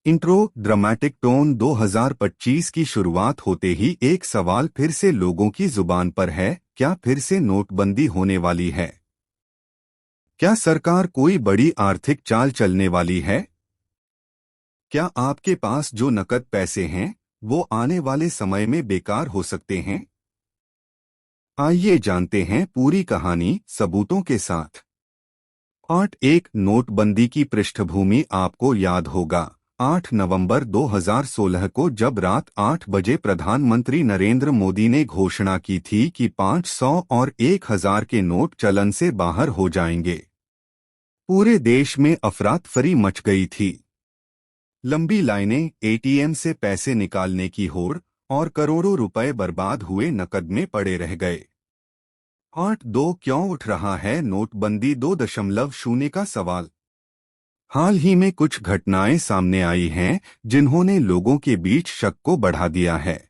Intro dramatic tone 2025 की शुरुआत होते ही एक सवाल फिर से लोगों की जुबान पर है, क्या फिर से नोटबंदी होने वाली है? क्या सरकार कोई बड़ी आर्थिक चाल चलने वाली है? क्या आपके पास जो नकद पैसे हैं, वो आने वाले समय में बेकार हो सकते हैं? आइए जानते हैं पूरी कहानी सबूतों के साथ। पार्ट एक नोटबंदी की पृष्ठभूमि आपको याद होगा। 8 नवंबर 2016 को जब रात 8 बजे प्रधानमंत्री नरेंद्र मोदी ने घोषणा की थी कि 500 और 1000 के नोट चलन से बाहर हो जाएंगे, पूरे देश में अफरा-तफरी मच गई थी। लंबी लाइनें, एटीएम से पैसे निकालने की होड़ और करोड़ों रुपए बर्बाद हुए नकद में पड़े रह गए। पार्ट दो क्यों उठ रहा है नोटबंदी 2.0 का सवाल। हाल ही में कुछ घटनाएं सामने आई हैं जिन्होंने लोगों के बीच शक को बढ़ा दिया है।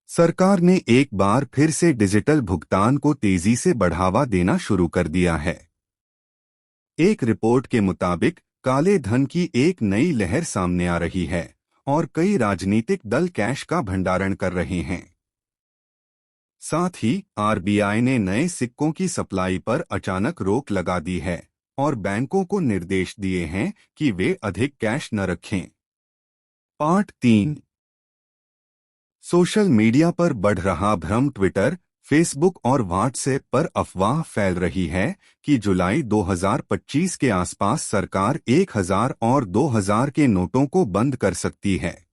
सरकार ने एक बार फिर से डिजिटल भुगतान को तेजी से बढ़ावा देना शुरू कर दिया है। एक रिपोर्ट के मुताबिक काले धन की एक नई लहर सामने आ रही है और कई राजनीतिक दल कैश का भंडारण कर रहे हैं। साथ ही आरबीआई ने नए सिक्कों की सप्लाई पर अचानक रोक लगा दी है और बैंकों को निर्देश दिए हैं कि वे अधिक कैश न रखें। पार्ट 3 सोशल मीडिया पर बढ़ रहा भ्रम। ट्विटर, फेसबुक और व्हाट्सएप पर अफवाह फैल रही है कि जुलाई 2025 के आसपास सरकार 1000 और 2000 के नोटों को बंद कर सकती है।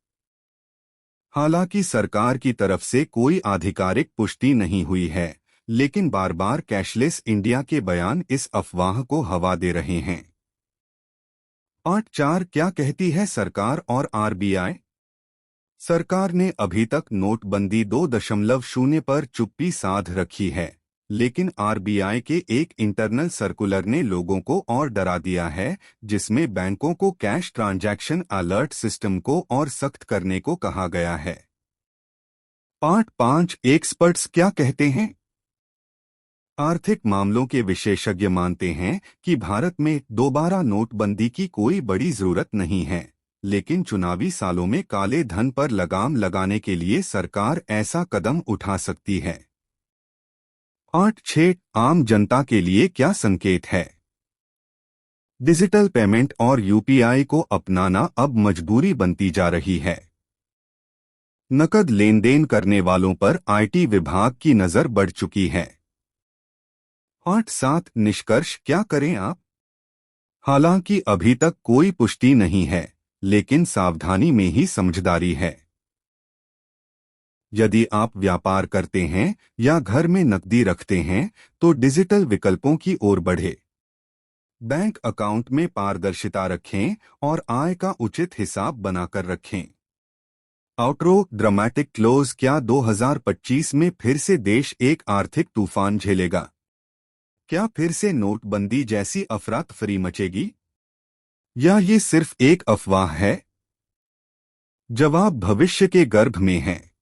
हालांकि सरकार की तरफ से कोई आधिकारिक पुष्टि नहीं हुई है, लेकिन बार बार कैशलेस इंडिया के बयान इस अफवाह को हवा दे रहे हैं। पार्ट 4 क्या कहती है सरकार और आरबीआई? सरकार ने अभी तक नोटबंदी 2.0 पर चुप्पी साध रखी है, लेकिन आरबीआई के एक इंटरनल सर्कुलर ने लोगों को और डरा दिया है, जिसमें बैंकों को कैश ट्रांजैक्शन अलर्ट सिस्टम को और सख्त करने को कहा गया है। पार्ट 5 एक्सपर्ट्स क्या कहते हैं? आर्थिक मामलों के विशेषज्ञ मानते हैं कि भारत में दोबारा नोटबंदी की कोई बड़ी जरूरत नहीं है, लेकिन चुनावी सालों में काले धन पर लगाम लगाने के लिए सरकार ऐसा कदम उठा सकती है। पार्ट 6 आम जनता के लिए क्या संकेत है? डिजिटल पेमेंट और यूपीआई को अपनाना अब मजबूरी बनती जा रही है। नकद लेन देन करने वालों पर आईटी विभाग की नजर बढ़ चुकी है। पार्ट 7 निष्कर्ष क्या करें आप? हालांकि अभी तक कोई पुष्टि नहीं है, लेकिन सावधानी में ही समझदारी है। यदि आप व्यापार करते हैं या घर में नकदी रखते हैं, तो डिजिटल विकल्पों की ओर बढ़े। बैंक अकाउंट में पारदर्शिता रखें और आय का उचित हिसाब बनाकर रखें। आउटरो ड्रामेटिक क्लोज क्या 2025 में फिर से देश एक आर्थिक तूफान झेलेगा? क्या फिर से नोटबंदी जैसी अफरा-तफरी मचेगी? या ये सिर्फ एक अफवाह है? जवाब भविष्य के गर्भ में है।